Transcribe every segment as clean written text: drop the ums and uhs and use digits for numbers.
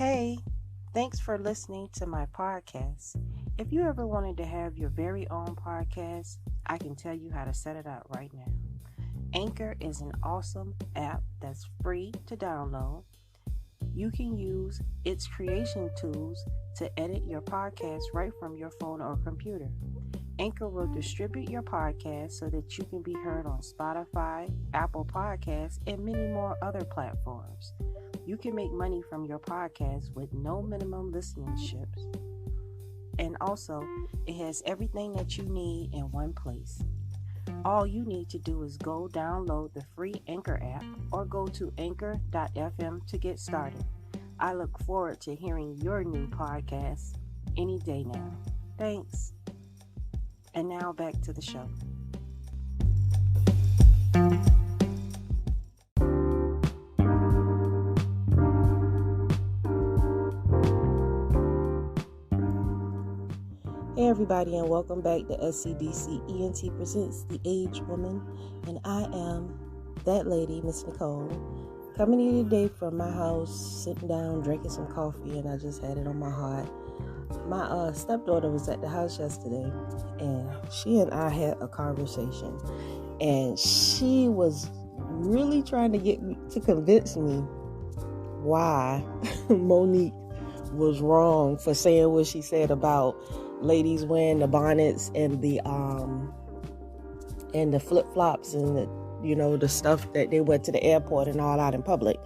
Hey, thanks for listening to my podcast. If you ever wanted to have your very own podcast, I can tell you how to set it up right now. Anchor is an awesome app that's free to download. You can use its creation tools to edit your podcast right from your phone or computer. Anchor will distribute your podcast so that you can be heard on Spotify, Apple Podcasts, and many more other platforms. You can make money from your podcast with no minimum listenerships. And also, it has everything that you need in one place. All you need to do is go download the free Anchor app or go to anchor.fm to get started. I look forward to hearing your new podcast any day now. Thanks. And now back to the show. Hey everybody, and welcome back to SCDC ENT Presents The Age Woman, and I am that lady, Miss Nicole, coming to you today from my house, sitting down, drinking some coffee, and I just had it on my heart. My stepdaughter was at the house yesterday, and she and I had a conversation, and she was really trying to get me to convince me why Monique was wrong for saying what she said about ladies wearing the bonnets and the flip-flops and the stuff that they went to the airport and all out in public.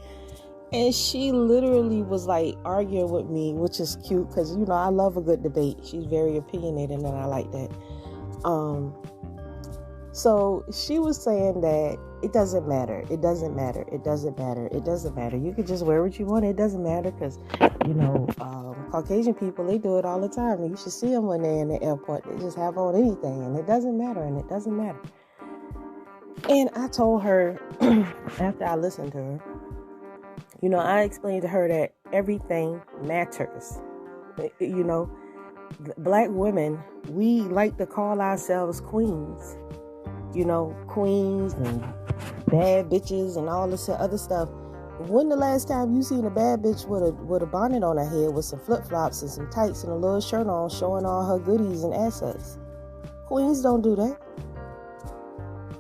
And she literally was like arguing with me, which is cute because I love a good debate. She's very opinionated and I like that. So she was saying that it doesn't matter. You can just wear what you want. It doesn't matter because, Caucasian people, they do it all the time. And you should see them when they're in the airport. They just have on anything and it doesn't matter. And I told her, after I listened to her, I explained to her that everything matters. Black women, we like to call ourselves queens. Queens and bad bitches and all this other stuff. When the last time you seen a bad bitch with a bonnet on her head with some flip-flops and some tights and a little shirt on showing all her goodies and assets? Queens don't do that.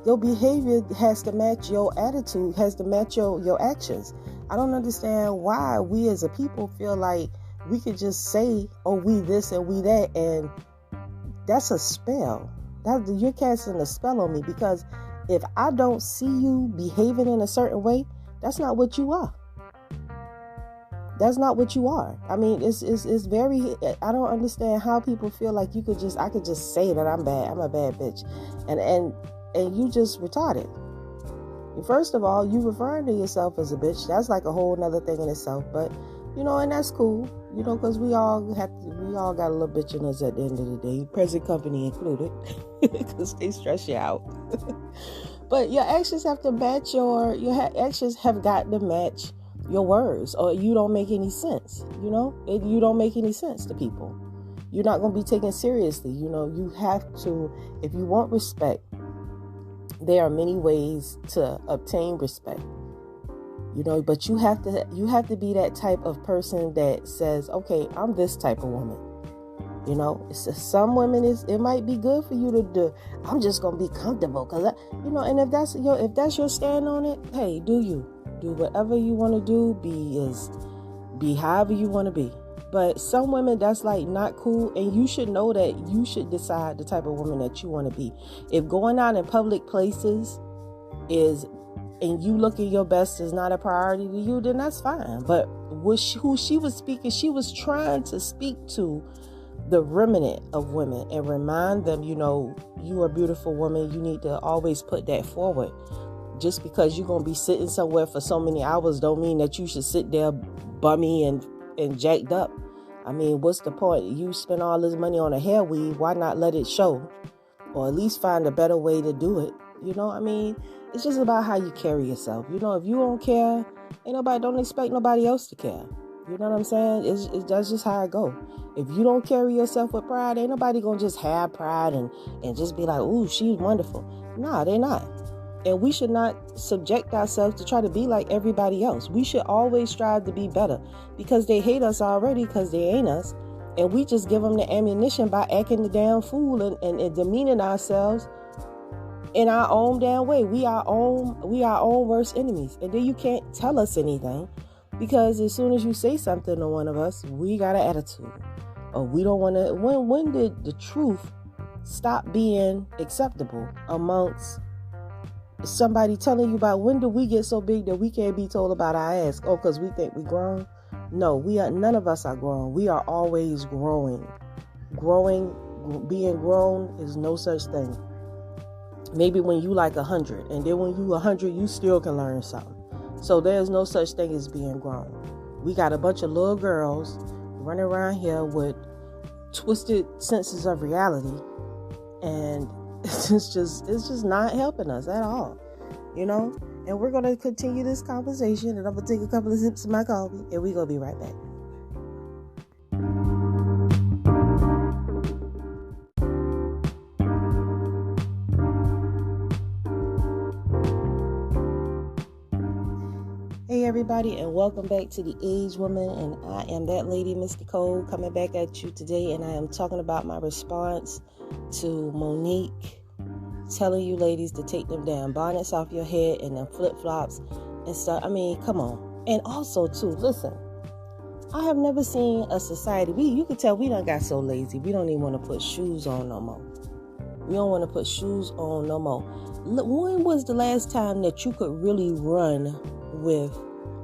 Your behavior has to match your attitude, has to match your actions. I don't understand why we as a people feel like we could just say, oh, we this and we that, and that's a spell. You're casting a spell on me, because if I don't see you behaving in a certain way, that's not what you are. That's not what you are. I mean, it's very, I don't understand how people feel like I could just say that I'm bad. I'm a bad bitch. And you just retarded. First of all, you referring to yourself as a bitch, that's like a whole nother thing in itself. But, and that's cool, because we all got a little bitch in us at the end of the day, present company included, because they stress you out. But your actions have to match your actions have got to match your words, or you don't make any sense. You don't make any sense to people. You're not going to be taken seriously. You have to, if you want respect, there are many ways to obtain respect. But you have to be that type of person that says, okay, I'm this type of woman. Some women it might be good for you to do. I'm just gonna be comfortable, and if that's your stand on it, hey, do whatever you want to do. Be however you want to be. But some women, that's like not cool, and you should know that you should decide the type of woman that you want to be. If going out in public places and you looking your best is not a priority to you, then that's fine. But who she was speaking, she was trying to speak to the remnant of women and remind them, you are a beautiful woman. You need to always put that forward. Just because you're going to be sitting somewhere for so many hours don't mean that you should sit there bummy and jacked up. I mean, what's the point? You spend all this money on a hair weave, why not let it show? Or at least find a better way to do it. It's just about how you carry yourself. If you don't care, don't expect nobody else to care. You know what I'm saying? That's just how it go. If you don't carry yourself with pride, ain't nobody gonna just have pride and just be like, ooh, she's wonderful. Nah, they're not. And we should not subject ourselves to try to be like everybody else. We should always strive to be better, because they hate us already because they ain't us. And we just give them the ammunition by acting the damn fool and demeaning ourselves in our own damn way. We our own worst enemies. And then you can't tell us anything, because as soon as you say something to one of us, we got an attitude. Or we don't want to. When did the truth stop being acceptable amongst somebody telling you about? When do we get so big that we can't be told about our ass? Oh, because we think we grown? No, we are. None of us are grown. We are always growing. Being grown is no such thing. Maybe when you like 100, and then when you 100, you still can learn something. So there's no such thing as being grown. We got a bunch of little girls running around here with twisted senses of reality, and it's just not helping us at all, And we're going to continue this conversation, and I'm going to take a couple of sips of my coffee, and we're going to be right back. Hey everybody, and welcome back to The Age Woman, and I am that lady, Miss Nicole, coming back at you today, and I am talking about my response to Monique telling you ladies to take them damn bonnets off your head and them flip-flops and stuff. I mean, come on. And also, too, listen, I have never seen a society, you can tell we done got so lazy, we don't even want to put shoes on no more. We don't want to put shoes on no more. When was the last time that you could really run with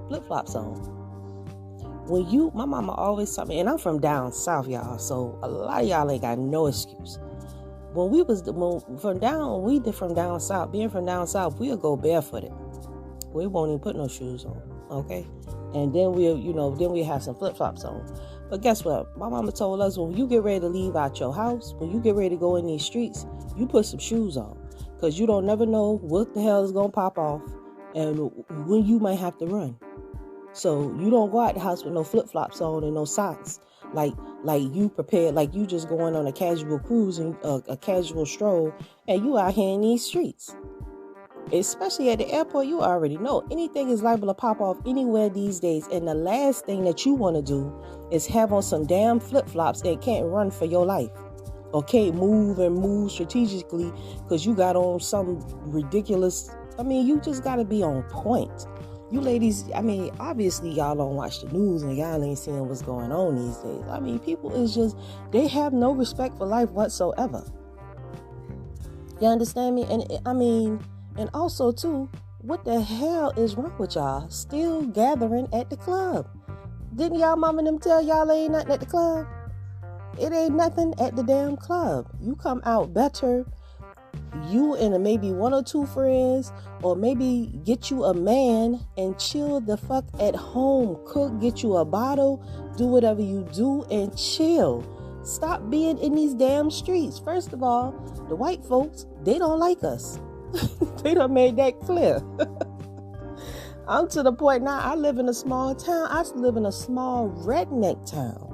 flip-flops on? My mama always taught me, and I'm from down south, y'all, so a lot of y'all ain't got no excuse. When we from down south, being from down south, we'll go barefooted. We won't even put no shoes on, okay? And then we'll have some flip-flops on. But guess what? My mama told us, when you get ready to leave out your house, when you get ready to go in these streets, you put some shoes on, because you don't never know what the hell is gonna pop off and when you might have to run. So you don't go out the house with no flip-flops on and no socks, like you prepared, like you just going on a casual cruise and a casual stroll, and you out here in these streets. Especially at the airport, you already know anything is liable to pop off anywhere these days. And the last thing that you want to do is have on some damn flip-flops and can't run for your life, or can't move strategically because you got on some ridiculous. I mean, you just got to be on point. You ladies, I mean, obviously y'all don't watch the news and y'all ain't seeing what's going on these days. I mean, people is just, they have no respect for life whatsoever. You understand me? And also too, what the hell is wrong with y'all still gathering at the club? Didn't y'all mama and them tell y'all ain't nothing at the club? It ain't nothing at the damn club. You come out better. You and maybe one or two friends, or maybe get you a man and chill the fuck at home. Cook, get you a bottle, do whatever you do and chill. Stop being in these damn streets. First of all, the white folks, they don't like us. They done made that clear. I'm to the point now, I live in a small town. I live in a small redneck town.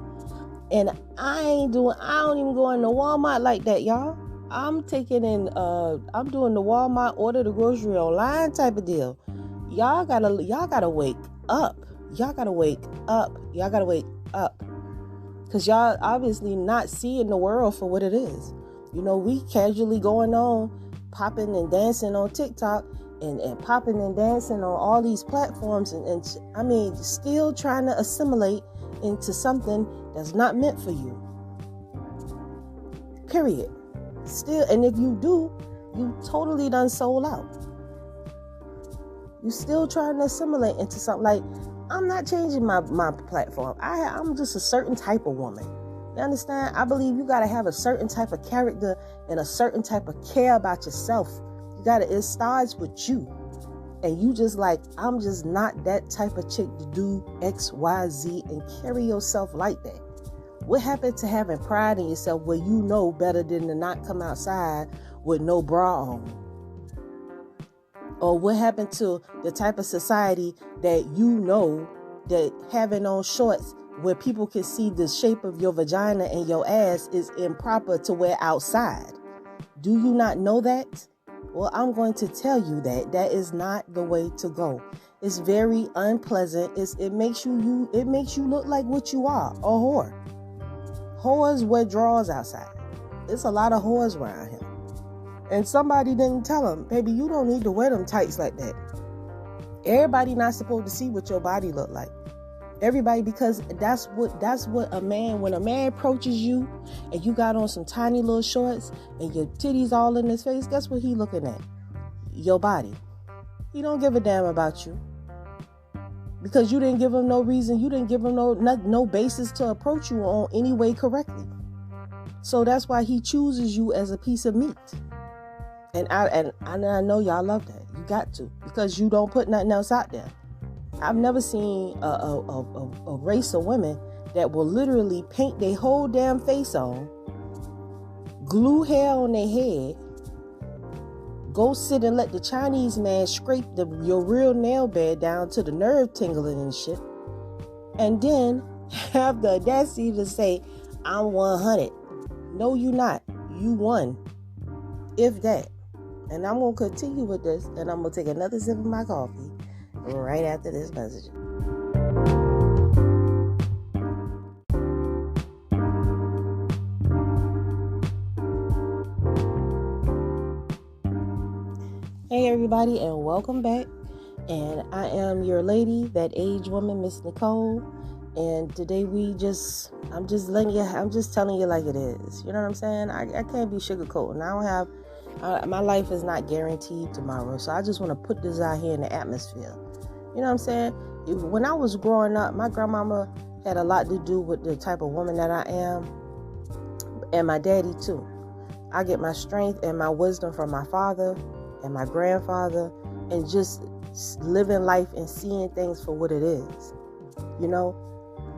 And I don't even go into Walmart like that, y'all. I'm doing the Walmart order the grocery online type of deal. Y'all gotta wake up. Y'all gotta wake up. Cause y'all obviously not seeing the world for what it is. We casually going on, popping and dancing on TikTok and popping and dancing on all these platforms and still trying to assimilate into something that's not meant for you. Period. Still, and if you do, you totally done sold out. You still trying to assimilate into something. Like, I'm not changing my platform. I'm just a certain type of woman. You understand? I believe you got to have a certain type of character and a certain type of care about yourself. It starts with you. And you just like, I'm just not that type of chick to do X, Y, Z and carry yourself like that. What happened to having pride in yourself where you know better than to not come outside with no bra on? Or what happened to the type of society that you know that having on shorts where people can see the shape of your vagina and your ass is improper to wear outside? Do you not know that? Well, I'm going to tell you that is not the way to go. It's very unpleasant. It makes you look like what you are, a whore. Whores wear drawers outside. It's a lot of whores around here. And somebody didn't tell them, baby, you don't need to wear them tights like that. Everybody not supposed to see what your body look like. Everybody, because that's what a man, when a man approaches you and you got on some tiny little shorts and your titties all in his face, guess what he looking at? Your body. He don't give a damn about you. Because you didn't give him no reason, you didn't give him no basis to approach you on any way correctly. So that's why he chooses you as a piece of meat. And I know y'all love that. You got to, because you don't put nothing else out there. I've never seen a race of women that will literally paint their whole damn face on, glue hair on their head, go sit and let the Chinese man scrape your real nail bed down to the nerve tingling and shit, and then have the audacity to say, I'm 100. No, you not. You won. If that. And I'm going to continue with this, and I'm going to take another sip of my coffee right after this message. Hey everybody, and welcome back. And I am your lady, that age woman, Miss Nicole. And today I'm just telling you like it is. You know what I'm saying? I can't be sugarcoating. My life is not guaranteed tomorrow. So I just want to put this out here in the atmosphere. You know what I'm saying? When I was growing up, my grandmama had a lot to do with the type of woman that I am. And my daddy too. I get my strength and my wisdom from my father and my grandfather, and just living life and seeing things for what it is. You know,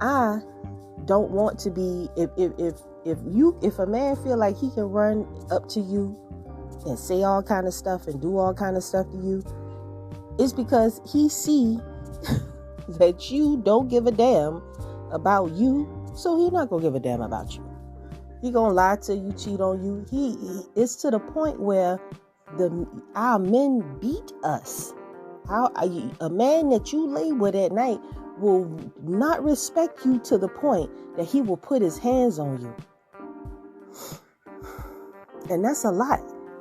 I don't want to be, if a man feel like he can run up to you and say all kind of stuff and do all kind of stuff to you, it's because he see that you don't give a damn about you, so he not gonna give a damn about you. He gonna lie to you, cheat on you. It's to the point where our men beat us. A man that you lay with at night will not respect you to the point that he will put his hands on you. And that's a lot.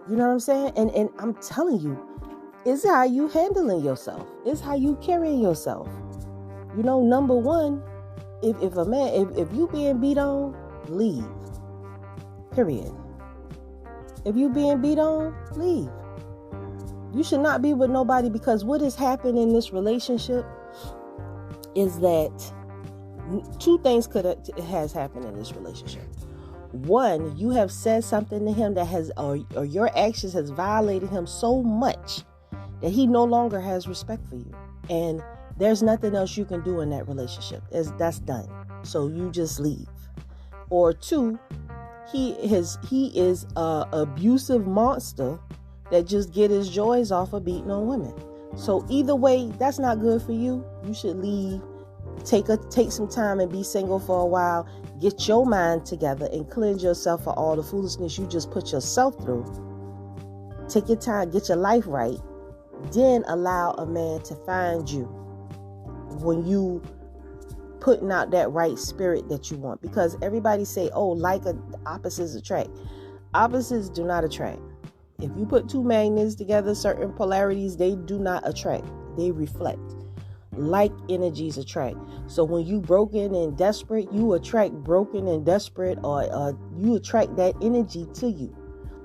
You know what I'm saying? And I'm telling you, it's how you handling yourself. It's how you carrying yourself. You know, number one, if you being beat on, leave. Period. If you being beat on, leave. You should not be with nobody, because what has happened in this relationship is that two things has happened in this relationship. One, you have said something to him that has, or your actions has violated him so much that he no longer has respect for you. And there's nothing else you can do in that relationship. That's done. So you just leave. Or two, he is a abusive monster that just get his joys off of beating on women. So either way, that's not good for you. You should leave. Take some time and be single for a while. Get your mind together and cleanse yourself for all the foolishness you just put yourself through. Take your time, get your life right. Then allow a man to find you when you putting out that right spirit that you want. Because everybody say, oh, opposites attract. Opposites do not attract. If you put two magnets together, certain polarities, they do not attract. They reflect. Like energies attract. So when you broken and desperate, you attract broken and desperate, or you attract that energy to you.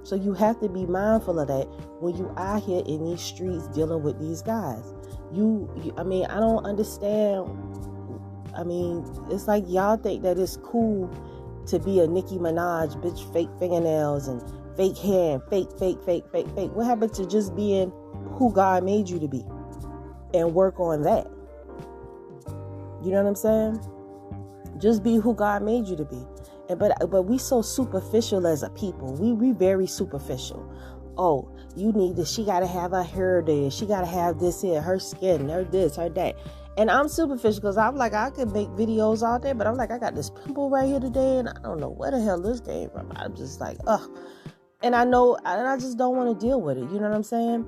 So you have to be mindful of that when you out here in these streets dealing with these guys. I don't understand. It's like y'all think that it's cool to be a Nicki Minaj, bitch, fake fingernails and fake hair and fake. What happened to just being who God made you to be and work on that? You know what I'm saying? Just be who God made you to be. But we so superficial as a people. We very superficial. Oh, she got to have her hair there. She got to have this here, her skin, her this, her that. And I'm superficial because I'm like, I could make videos all day, but I'm like, I got this pimple right here today, and I don't know where the hell this came from. I'm just like, ugh. And I know, and I just don't want to deal with it. You know what I'm saying?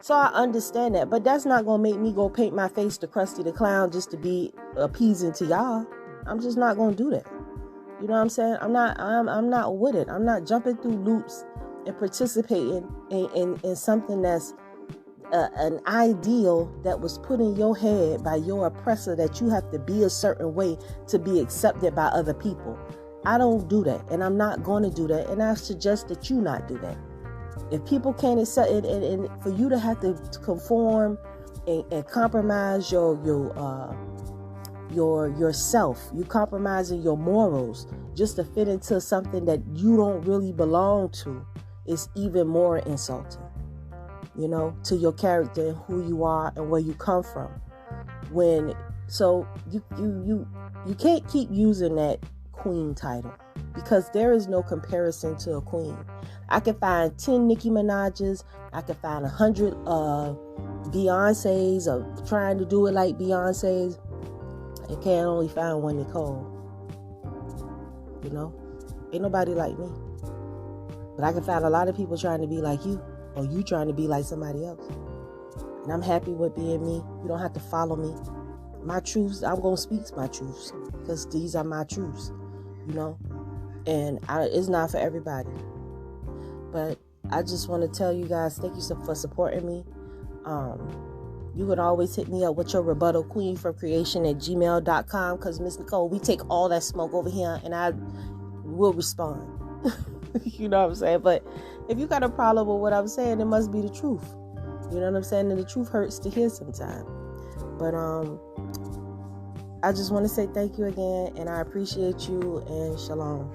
So I understand that, but that's not gonna make me go paint my face to Krusty the Clown just to be appeasing to y'all. I'm just not gonna do that. You know what I'm saying? I'm not with it. I'm not jumping through loops and participating in something that's an ideal that was put in your head by your oppressor, that you have to be a certain way to be accepted by other people. I don't do that, and I'm not going to do that, and I suggest that you not do that. If people can't accept it, and for you to have to conform and compromise yourself, you compromising your morals just to fit into something that you don't really belong to, is even more insulting, you know, to your character and who you are and where you come from. So you can't keep using that queen title, because there is no comparison to a queen. I can find 10 Nicki Minaj's, I can find 100 Beyonce's, of trying to do it like Beyonce's. I can't only find one Nicole. You know, ain't nobody like me. But I can find a lot of people trying to be like you, or you trying to be like somebody else. And I'm happy with being me. You don't have to follow me. My truths, I'm going to speak my truths, because these are my truths, you know. And it's not for everybody. But I just want to tell you guys, thank you for supporting me. You can always hit me up with your rebuttal, queenfromcreation@gmail.com, because Miss Nicole, we take all that smoke over here, and I will respond. You know what I'm saying? But if you got a problem with what I'm saying, it must be the truth. You know what I'm saying? And the truth hurts to hear sometimes. But I just want to say thank you again, and I appreciate you, and shalom.